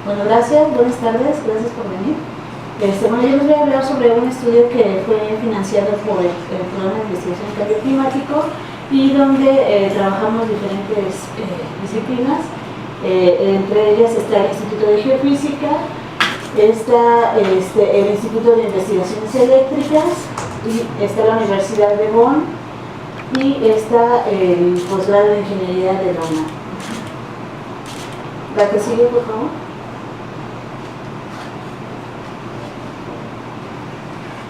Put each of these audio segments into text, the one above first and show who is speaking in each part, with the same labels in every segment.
Speaker 1: Bueno, gracias, buenas tardes, gracias por venir. Bueno, yo les voy a hablar sobre un estudio que fue financiado por el Programa de Investigación en Cambio Climático y donde trabajamos diferentes disciplinas. Entre ellas está el Instituto de Geofísica, está el Instituto de Investigaciones Eléctricas, y está la Universidad de Bonn y está el posgrado de Ingeniería de la UNAM. La que sigue, por favor.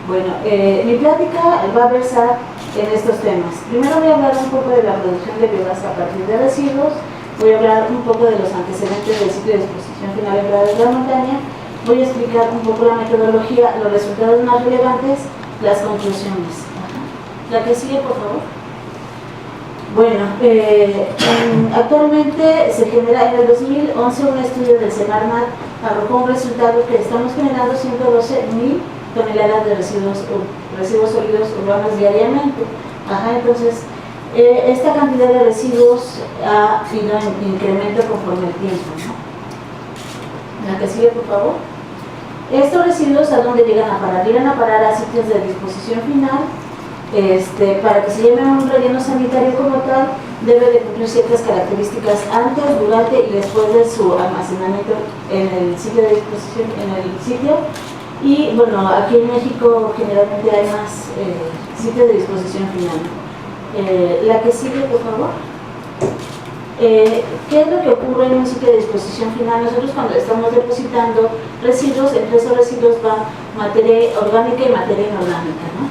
Speaker 1: Bueno, mi plática va a versar en estos temas. Primero voy a hablar un poco de la producción de biomasa a partir de residuos, voy a hablar un poco de los antecedentes del sitio de disposición final en Prados de la Montaña, voy a explicar un poco la metodología, los resultados más relevantes, las conclusiones. La que sigue, por favor. Bueno, actualmente se genera en el 2011 un estudio del Semarnat arrojó un resultado que estamos generando 112.000 toneladas de residuos sólidos urbanos diariamente. Entonces, esta cantidad de residuos ha ido en incremento conforme el tiempo, ¿no? La que sigue, por favor. Estos residuos, ¿a dónde llegan a parar? Llegan a parar a sitios de disposición final. Para que se lleve un relleno sanitario como tal, debe de cumplir ciertas características antes, durante y después de su almacenamiento en el sitio de disposición, y bueno, aquí en México generalmente hay más sitios de disposición final. La que sigue, por favor. ¿Qué es lo que ocurre en un sitio de disposición final? Nosotros cuando estamos depositando residuos, entre esos residuos va materia orgánica y materia inorgánica, ¿no?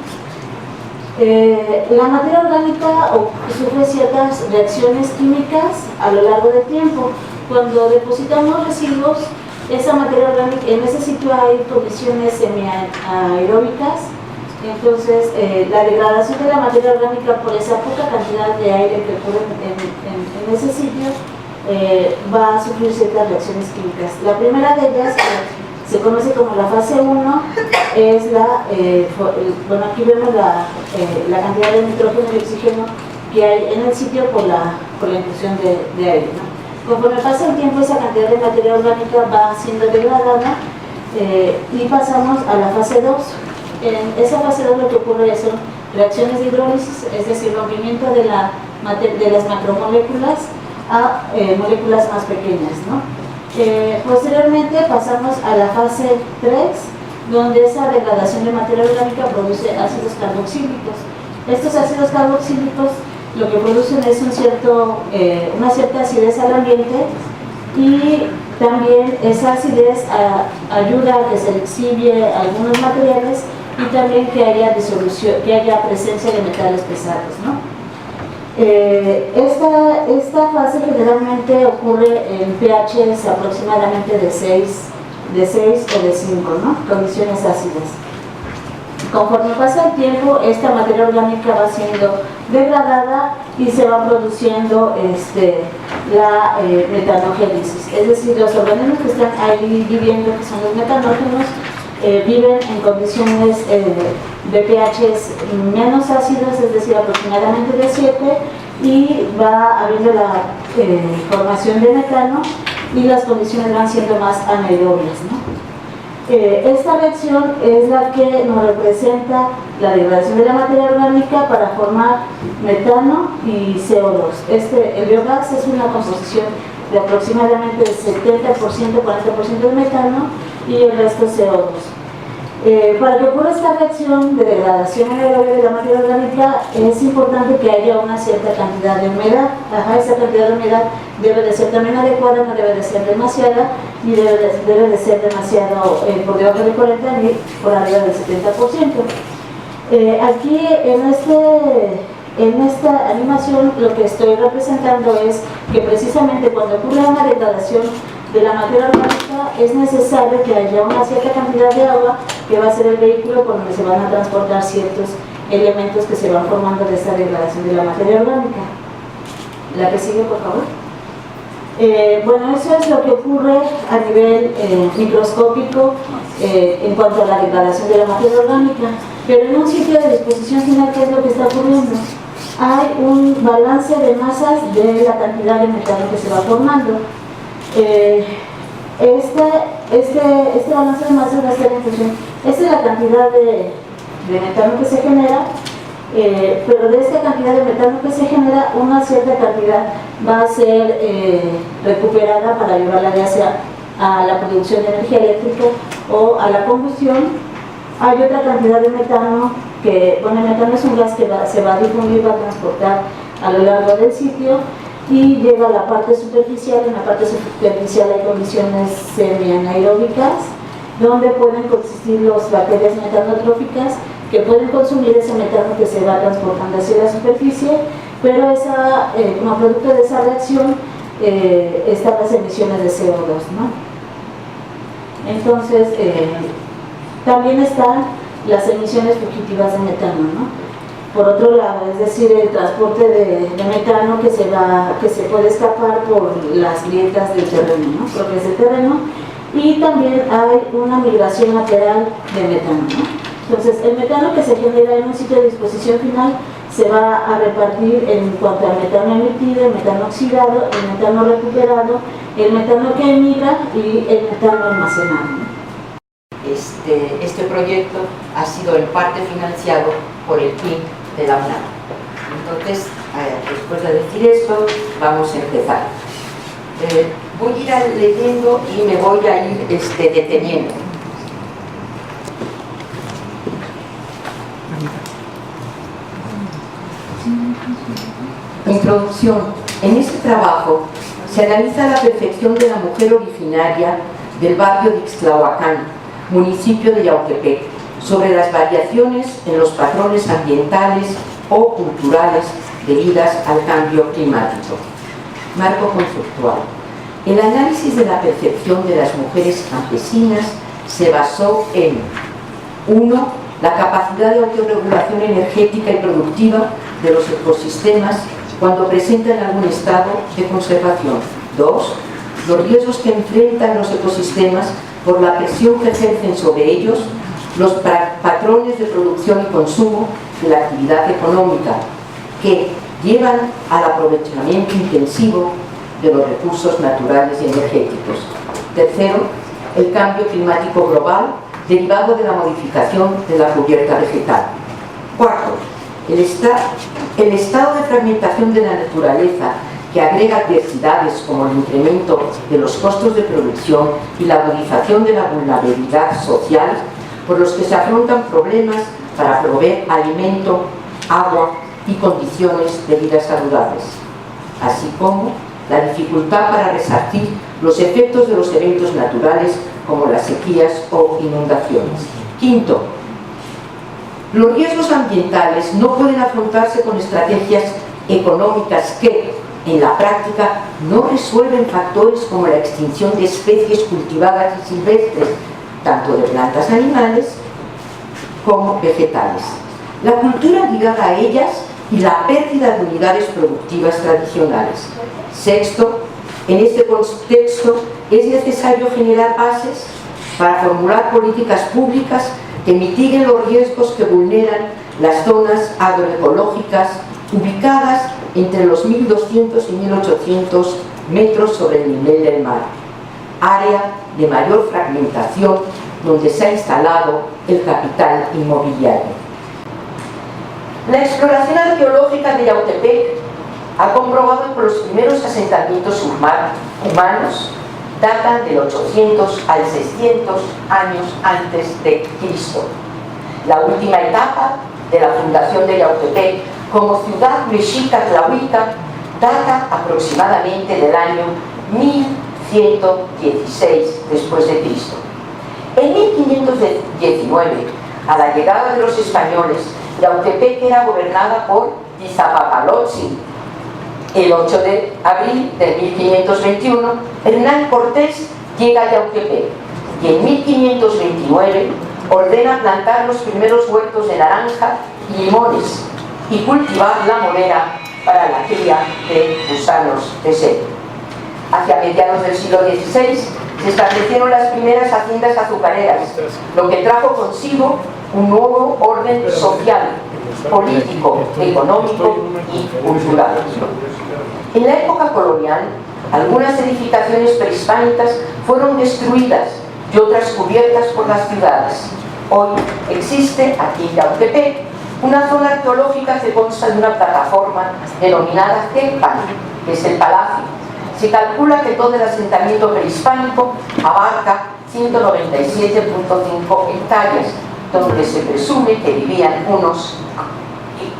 Speaker 1: La materia orgánica sufre ciertas reacciones químicas a lo largo del tiempo. Cuando depositamos residuos, esa materia orgánica, en ese sitio hay condiciones semiaeróbicas, entonces la degradación de la materia orgánica por esa poca cantidad de aire que ocurre en ese sitio va a sufrir ciertas reacciones químicas. La primera de ellas, se conoce como la fase 1, es bueno, aquí vemos la cantidad de nitrógeno y oxígeno que hay en el sitio por la inclusión de aire, ¿no? Conforme pasa el tiempo, esa cantidad de materia orgánica va siendo degradada y pasamos a la fase 2. En esa fase 2 lo que ocurre son reacciones de hidrólisis, es decir, rompimiento de las macromoléculas a moléculas más pequeñas, ¿no? Posteriormente pasamos a la fase 3, donde esa degradación de materia orgánica produce ácidos carboxílicos. Estos ácidos carboxílicos lo que producen es una cierta acidez al ambiente, y también esa acidez ayuda a que se exhibe algunos materiales y también que haya disolución, que haya presencia de metales pesados, ¿no? Esta fase generalmente ocurre en pHs aproximadamente de 6 o de 5, ¿no? Condiciones ácidas. Conforme pasa el tiempo, esta materia orgánica va siendo degradada y se va produciendo la metanogénesis, es decir, los organismos que están ahí viviendo, que son los metanógenos, viven en condiciones de pHs menos ácidos, es decir, aproximadamente de 7, y va habiendo la formación de metano y las condiciones van siendo más anaerobias, ¿no? Esta reacción es la que nos representa la degradación de la materia orgánica para formar metano y CO2. El biogás es una composición de aproximadamente 70%, 40% de metano y el resto CO2. Para que ocurra esta reacción de degradación anaerobia de la materia orgánica, es importante que haya una cierta cantidad de humedad. Esa cantidad de humedad debe de ser también adecuada, no debe de ser demasiada, ni debe de ser demasiado por debajo del 40 ni por arriba del 70%. Aquí en esta animación lo que estoy representando es que precisamente cuando ocurre una degradación de la materia orgánica es necesario que haya una cierta cantidad de agua que va a ser el vehículo por donde se van a transportar ciertos elementos que se van formando de esta degradación de la materia orgánica. La que sigue, por favor. Bueno, eso es lo que ocurre a nivel microscópico en cuanto a la degradación de la materia orgánica, pero en un sitio de disposición final, ¿qué es lo que está ocurriendo? Hay un balance de masas de la cantidad de metano que se va formando. Este balance de masa va a ser en función, esta es la cantidad de metano que se genera, pero de esta cantidad de metano que se genera, una cierta cantidad va a ser recuperada para llevarla ya sea a la producción de energía eléctrica o a la combustión. Hay otra cantidad de metano que, bueno, el metano es un gas que se va a difundir, va a transportar a lo largo del sitio y llega a la parte superficial. En la parte superficial hay condiciones semi-anaeróbicas donde pueden coexistir las bacterias metanotróficas que pueden consumir ese metano que se va transportando hacia la superficie, pero como producto de esa reacción están las emisiones de CO2, ¿no? Entonces, también están las emisiones fugitivas de metano, ¿no? Por otro lado, es decir, el transporte de metano que se puede escapar por las grietas del terreno, ¿no? Propias del terreno, y también hay una migración lateral de metano, ¿no? Entonces, el metano que se genera en un sitio de disposición final se va a repartir en cuanto al metano emitido, el metano oxidado, el metano recuperado, el metano que emigra y el metano almacenado, ¿no?
Speaker 2: Este proyecto ha sido en parte financiado por el PIN de la UNAM. Entonces, después de decir esto, vamos a empezar. Voy a ir leyendo y me voy a ir deteniendo. Introducción. En este trabajo se analiza la percepción de la mujer originaria del barrio de Ixtlahuacán, municipio de Yautepec, sobre las variaciones en los patrones ambientales o culturales debidas al cambio climático. Marco conceptual. El análisis de la percepción de las mujeres campesinas se basó en 1. La capacidad de autorregulación energética y productiva de los ecosistemas cuando presentan algún estado de conservación. 2. Los riesgos que enfrentan los ecosistemas por la presión que ejercen sobre ellos los patrones de producción y consumo de la actividad económica que llevan al aprovechamiento intensivo de los recursos naturales y energéticos. 3. El cambio climático global derivado de la modificación de la cubierta vegetal. 4. El estado de fragmentación de la naturaleza que agrega adversidades como el incremento de los costos de producción y la agudización de la vulnerabilidad social por los que se afrontan problemas para proveer alimento, agua y condiciones de vida saludables, así como la dificultad para resarcir los efectos de los eventos naturales como las sequías o inundaciones. 5. Los riesgos ambientales no pueden afrontarse con estrategias económicas que, en la práctica, no resuelven factores como la extinción de especies cultivadas y silvestres, tanto de plantas animales como vegetales, la cultura ligada a ellas y la pérdida de unidades productivas tradicionales. 6. En este contexto es necesario generar bases para formular políticas públicas que mitiguen los riesgos que vulneran las zonas agroecológicas ubicadas entre los 1.200 y 1.800 metros sobre el nivel del mar, área de mayor fragmentación donde se ha instalado el capital inmobiliario. La exploración arqueológica de Yautepec ha comprobado que los primeros asentamientos humanos datan del 800 al 600 años antes de Cristo. La última etapa de la fundación de Yautepec como ciudad mexica tlahuica data aproximadamente del año 1116 después de Cristo. En 1519, a la llegada de los españoles, Yautepec era gobernada por Iztapalotzi. El 8 de abril de 1521, Hernán Cortés llega a Yautepec y en 1529 ordena plantar los primeros huertos de naranja y limones y cultivar la morera para la cría de gusanos de sed. Hacia mediados del siglo XVI se establecieron las primeras haciendas azucareras, lo que trajo consigo un nuevo orden social, político, económico y cultural. En la época colonial, Algunas edificaciones prehispánicas fueron destruidas y otras cubiertas por las ciudades. Hoy existe aquí en Yautepec una zona arqueológica que consta de una plataforma denominada Tecpan, que es el palacio. Se calcula que todo el asentamiento prehispánico abarca 197.5 hectáreas, donde se presume que vivían unos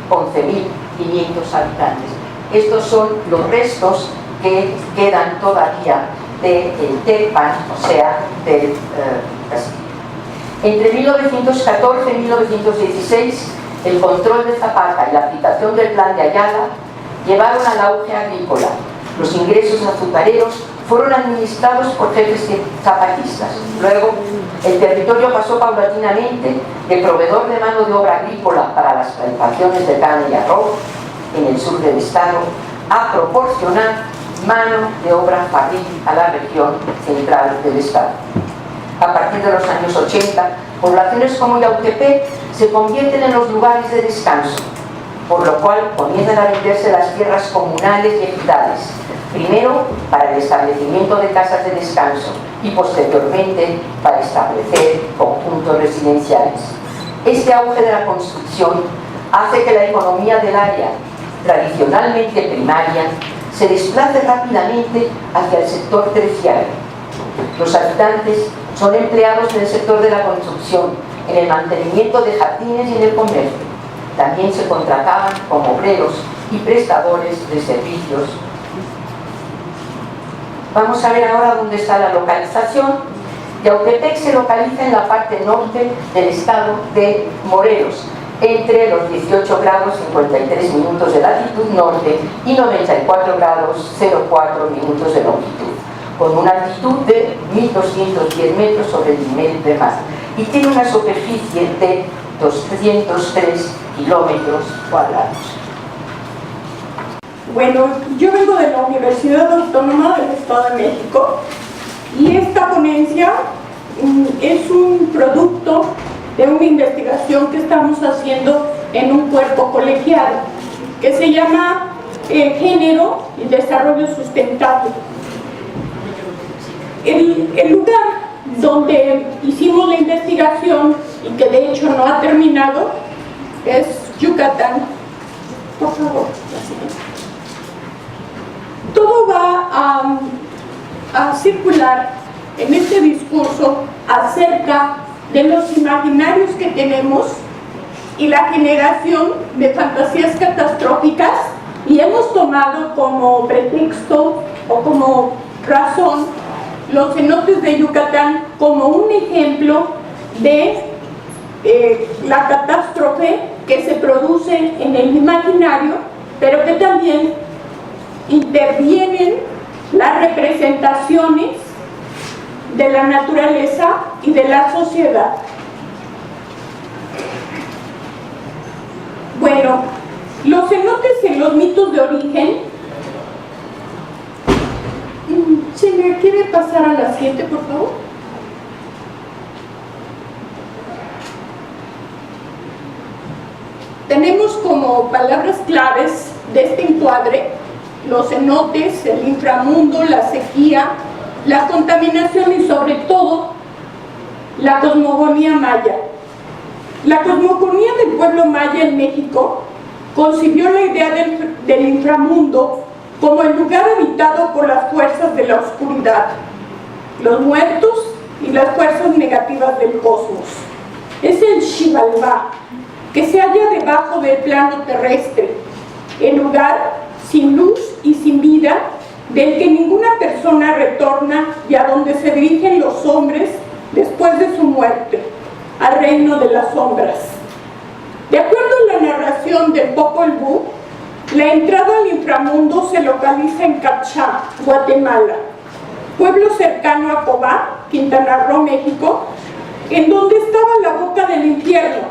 Speaker 2: 11.500 habitantes. Estos son los restos que quedan todavía del Tecpan, o sea, del castillo. Entre 1914 y 1916, el control de Zapata y la aplicación del Plan de Ayala llevaron al auge agrícola. Los ingresos azucareros fueron administrados por jefes zapatistas. Luego, el territorio pasó paulatinamente de proveedor de mano de obra agrícola para las plantaciones de caña y arroz en el sur del estado a proporcionar mano de obra fabril a la región central del estado. A partir de los años 80, poblaciones como Yautepec se convierten en los lugares de descanso, por lo cual comienzan a venderse las tierras comunales y ejidales, primero para el establecimiento de casas de descanso y posteriormente para establecer conjuntos residenciales. Este auge de la construcción hace que la economía del área, tradicionalmente primaria, se desplace rápidamente hacia el sector terciario. Los habitantes son empleados en el sector de la construcción, en el mantenimiento de jardines y en el comercio. También se contrataban como obreros y prestadores de servicios. Vamos a ver ahora dónde está la localización. Yautepec se localiza en la parte norte del estado de Morelos, entre los 18 grados 53 minutos de latitud norte y 94 grados 04 minutos de longitud, con una altitud de 1.210 metros sobre el nivel del mar, y tiene una superficie de 203 kilómetros cuadrados.
Speaker 3: Bueno, yo vengo de la Universidad Autónoma del Estado de México y esta ponencia es un producto de una investigación que estamos haciendo en un cuerpo colegiado que se llama Género y Desarrollo Sustentable. El lugar donde hicimos la investigación y que de hecho no ha terminado es Yucatán. Por favor, la siguiente. Todo va a circular en este discurso acerca de los imaginarios que tenemos y la generación de fantasías catastróficas, y hemos tomado como pretexto o como razón los cenotes de Yucatán como un ejemplo de la catástrofe que se produce en el imaginario, pero que también intervienen las representaciones de la naturaleza y de la sociedad. Bueno, los cenotes en los mitos de origen. ¿Se me quiere pasar a la siguiente, por favor? Tenemos como palabras claves de este encuadre los cenotes, el inframundo, la sequía, la contaminación y sobre todo la cosmogonía maya. La cosmogonía del pueblo maya en México concibió la idea del inframundo como el lugar habitado por las fuerzas de la oscuridad, los muertos y las fuerzas negativas del cosmos. Es el Xibalbá, que se halla debajo del plano terrestre, el lugar sin luz y sin vida, del que ninguna persona retorna y a donde se dirigen los hombres después de su muerte, al reino de las sombras. De acuerdo a la narración del Popol Vuh, la entrada al inframundo se localiza en Cachá, Guatemala, pueblo cercano a Cobá, Quintana Roo, México, en donde estaba la boca del infierno,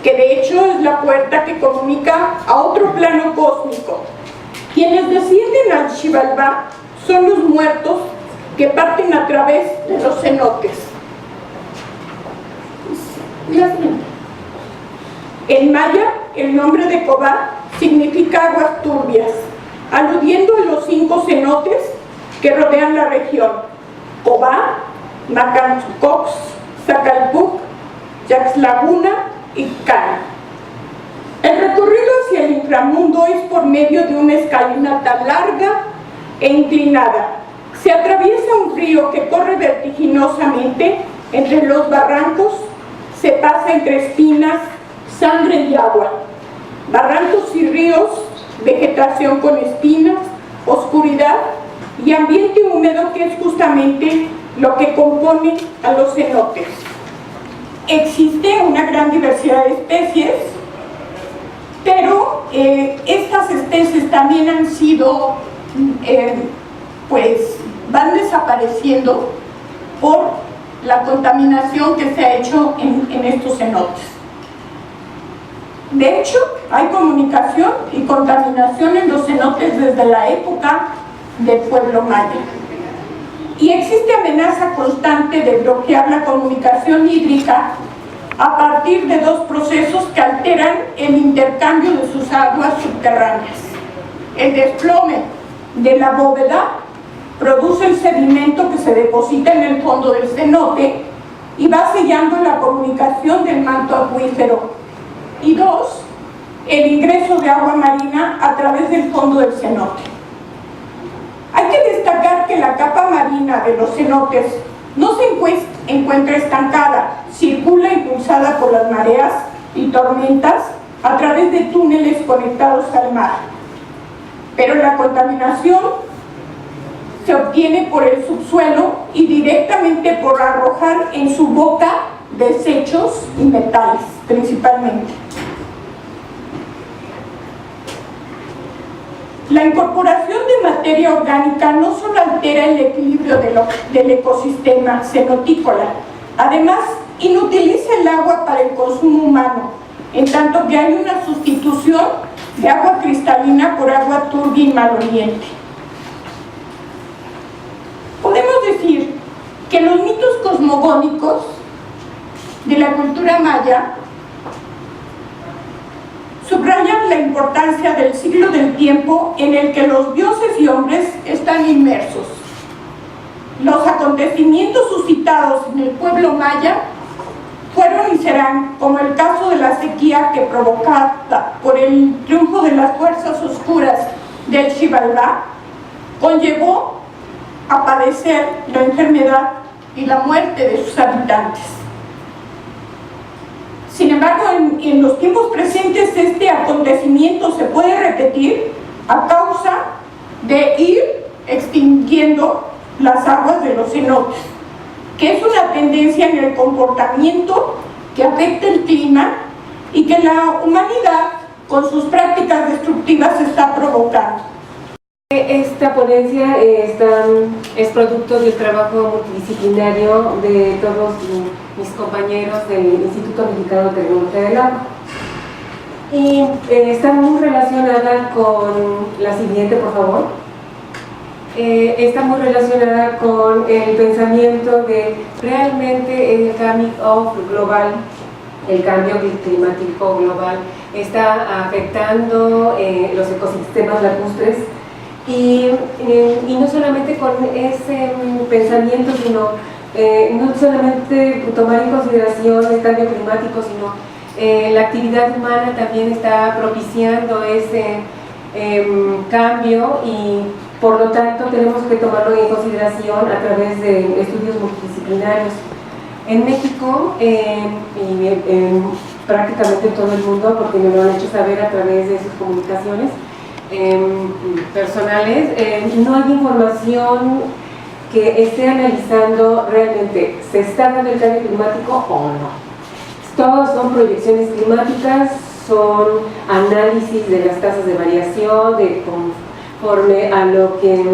Speaker 3: que de hecho es la puerta que comunica a otro plano cósmico. Quienes descienden al Xibalbá son los muertos que parten a través de los cenotes. En maya, el nombre de Cobá significa aguas turbias. aludiendo a los 5 cenotes que rodean la región: Cobá, Macancox, Zacalpuc, Yaxlaguna y Cana. El recorrido hacia el inframundo es por medio de una escalinata larga e inclinada. Se atraviesa un río que corre vertiginosamente entre los barrancos, se pasa entre espinas, sangre y agua. Barrancos y ríos, vegetación con espinas, oscuridad y ambiente húmedo, que es justamente lo que compone a los cenotes. Existe una gran diversidad de especies, pero estas especies también han sido, van desapareciendo por la contaminación que se ha hecho en estos cenotes. De hecho, hay comunicación y contaminación en los cenotes desde la época del pueblo maya. Y existe amenaza constante de bloquear la comunicación hídrica a partir de 2 procesos que alteran el intercambio de sus aguas subterráneas. El desplome de la bóveda produce el sedimento que se deposita en el fondo del cenote y va sellando la comunicación del manto acuífero. Y 2, el ingreso de agua marina a través del fondo del cenote. Hay que destacar que la capa marina de los cenotes no se encuentra estancada, circula impulsada por las mareas y tormentas a través de túneles conectados al mar. Pero la contaminación se obtiene por el subsuelo y directamente por arrojar en su boca desechos y metales, principalmente. La incorporación de materia orgánica no solo altera el equilibrio del ecosistema cenotícola, además inutiliza el agua para el consumo humano, en tanto que hay una sustitución de agua cristalina por agua turbia y maloliente. Podemos decir que los mitos cosmogónicos de la cultura maya subrayan la importancia del ciclo del tiempo en el que los dioses y hombres están inmersos. Los acontecimientos suscitados en el pueblo maya fueron y serán, como el caso de la sequía que provocada por el triunfo de las fuerzas oscuras del Xibalbá, conllevó a padecer la enfermedad y la muerte de sus habitantes. Sin embargo, en los tiempos presentes este acontecimiento se puede repetir a causa de ir extinguiendo las aguas de los cenotes, que es una tendencia en el comportamiento que afecta el clima y que la humanidad con sus prácticas destructivas está provocando.
Speaker 4: Esta ponencia es producto del trabajo multidisciplinario de todos mis compañeros del Instituto Mexicano de Tecnología del Agua. Y está muy relacionada con la siguiente, por favor. Está muy relacionada con el pensamiento de realmente el cambio global, el cambio climático global está afectando los ecosistemas lacustres. Y no solamente con ese pensamiento, sino no solamente tomar en consideración el cambio climático, sino la actividad humana también está propiciando ese cambio, y por lo tanto tenemos que tomarlo en consideración a través de estudios multidisciplinarios. En México y prácticamente en todo el mundo, porque me lo han hecho saber a través de sus comunicaciones personales, no hay información que esté analizando realmente se está dando el cambio climático o no. Todos son proyecciones climáticas, son análisis de las tasas de variación conforme a lo que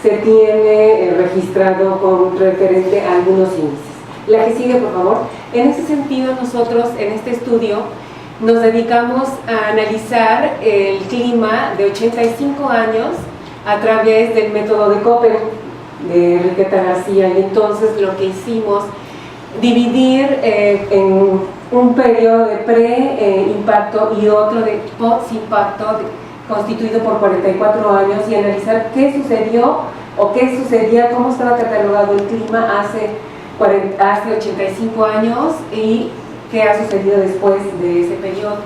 Speaker 4: se tiene registrado con referente a algunos índices. La que sigue, por favor. En ese sentido, nosotros en este estudio nos dedicamos a analizar el clima de 85 años a través del método de Köppen de Enriqueta García, y entonces lo que hicimos, dividir en un periodo de pre-impacto y otro de post-impacto constituido por 44 años y analizar qué sucedió o qué sucedía, cómo estaba catalogado el clima hace 85 años y qué ha sucedido después de ese periodo.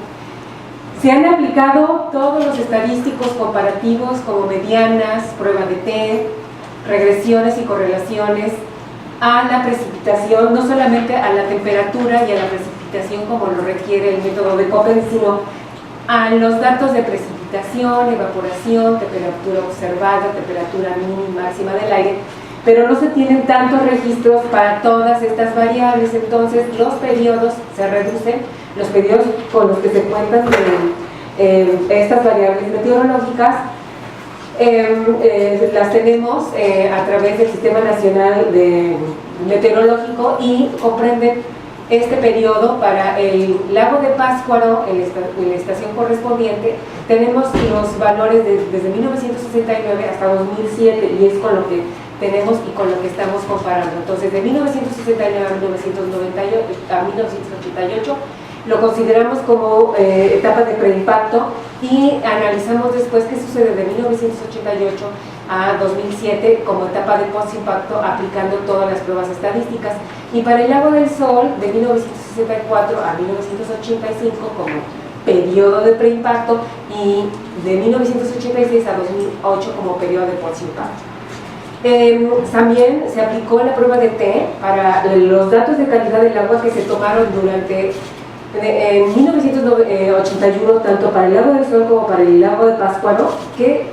Speaker 4: Se han aplicado todos los estadísticos comparativos como medianas, prueba de T, regresiones y correlaciones a la precipitación, no solamente a la temperatura y a la precipitación como lo requiere el método de Köppen, sino a los datos de precipitación, evaporación, temperatura observada, temperatura mínima y máxima del aire, pero no se tienen tantos registros para todas estas variables. Entonces los periodos se reducen, los periodos con los que se cuentan estas variables meteorológicas las tenemos a través del Sistema Nacional Meteorológico y comprenden este periodo. Para el lago de Pátzcuaro, en la estación correspondiente, tenemos los valores desde 1969 hasta 2007 y es con lo que tenemos y con lo que estamos comparando. Entonces, de 1969 a 1988 lo consideramos como etapa de preimpacto y analizamos después qué sucede de 1988 a 2007 como etapa de postimpacto, aplicando todas las pruebas estadísticas. Y para el lago del Sol, de 1964 a 1985 como periodo de preimpacto y de 1986 a 2008 como periodo de postimpacto. También se aplicó la prueba de T para los datos de calidad del agua que se tomaron en 1981, tanto para el lago del Sol como para el lago de Pátzcuaro, que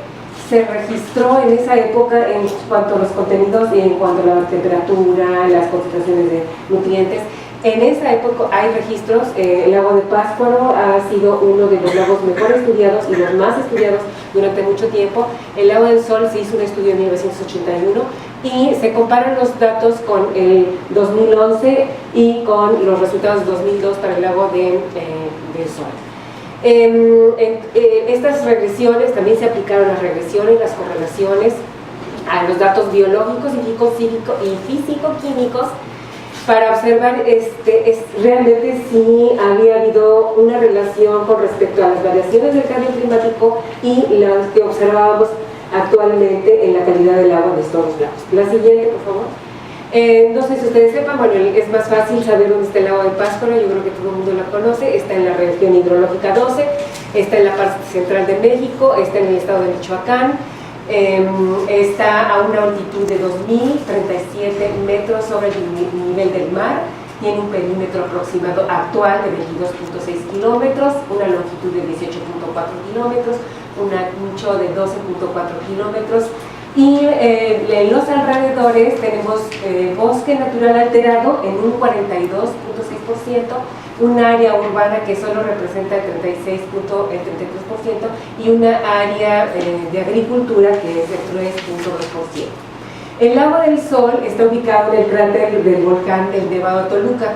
Speaker 4: se registró en esa época en cuanto a los contenidos y en cuanto a la temperatura, las concentraciones de nutrientes. En esa época hay registros. El lago de Pátzcuaro ha sido uno de los lagos mejor estudiados y los más estudiados durante mucho tiempo. El lago del Sol se hizo un estudio en 1981 y se comparan los datos con el 2011 y con los resultados 2002 para el lago del Sol. Estas regresiones, también se aplicaron las regresiones, las correlaciones a los datos biológicos y físico-químicos para observar realmente si había habido una relación con respecto a las variaciones del cambio climático y las que observábamos actualmente en la calidad del agua de estos lagos. La siguiente, por favor. No sé si ustedes sepan, bueno, es más fácil saber dónde está el lago de Pátzcuaro, yo creo que todo el mundo la conoce. Está en la región hidrológica 12, está en la parte central de México, está en el estado de Michoacán, está a una altitud de 2.037 metros sobre el nivel del mar, tiene un perímetro aproximado actual de 22.6 kilómetros, una longitud de 18.4 kilómetros, un ancho de 12.4 kilómetros, y en los alrededores tenemos bosque natural alterado en un 42.6%, un área urbana que solo representa el 33% y una área de agricultura que es el 3.2%. El lago del Sol está ubicado en el cráter del volcán del Nevado de Toluca,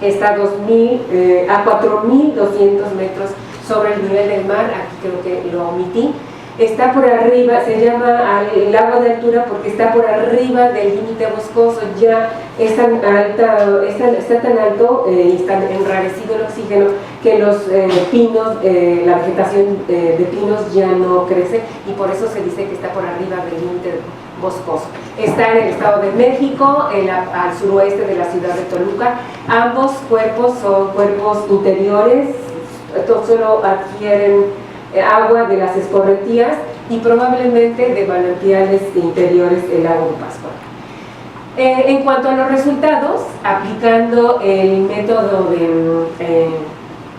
Speaker 4: está a 4.200 metros sobre el nivel del mar. Aquí creo que lo omití. Está por arriba, se llama el lago de altura porque está por arriba del límite boscoso, ya es tan está tan alto y está enrarecido el oxígeno que los pinos, la vegetación de pinos ya no crece y por eso se dice que está por arriba del límite boscoso. Está en el Estado de México, al suroeste de la ciudad de Toluca. Ambos cuerpos son cuerpos interiores, solo adquieren agua de las escorrentías y probablemente de manantiales interiores del lago de Pátzcuaro. En cuanto a los resultados, aplicando el método de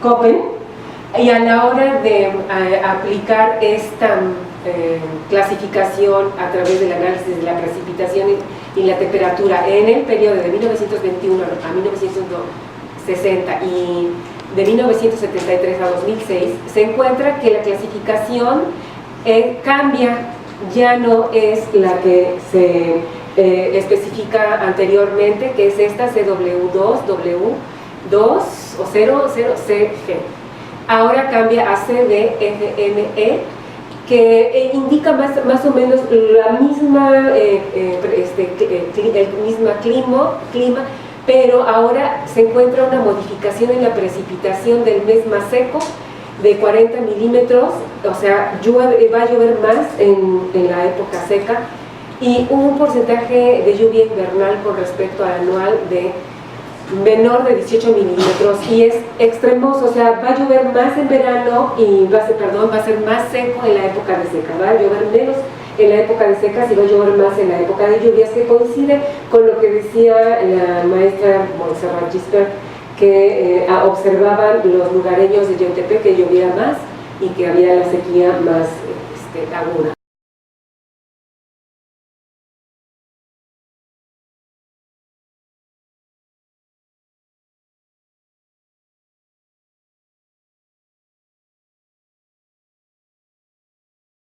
Speaker 4: Köppen y a la hora de aplicar esta clasificación a través del análisis de la precipitación y la temperatura en el periodo de 1921 a 1960 y de 1973 a 2006, se encuentra que la clasificación cambia, ya no es la que se especifica anteriormente, que es esta CW2, W2 o 00CG. Ahora cambia a CDFME, que indica más o menos la misma, el mismo clima, pero ahora se encuentra una modificación en la precipitación del mes más seco de 40 milímetros, o sea, va a llover más en la época seca, y un porcentaje de lluvia invernal con respecto al anual de menor de 18 milímetros, y es extremoso, o sea, va a llover más en verano y va a ser más seco en la época de seca, va a llover menos en la época de secas y va a llover más en la época de lluvias, que coincide con lo que decía la maestra Montserrat Gispert, que observaban los lugareños de Yautepec que llovía más y que había la sequía más aguda.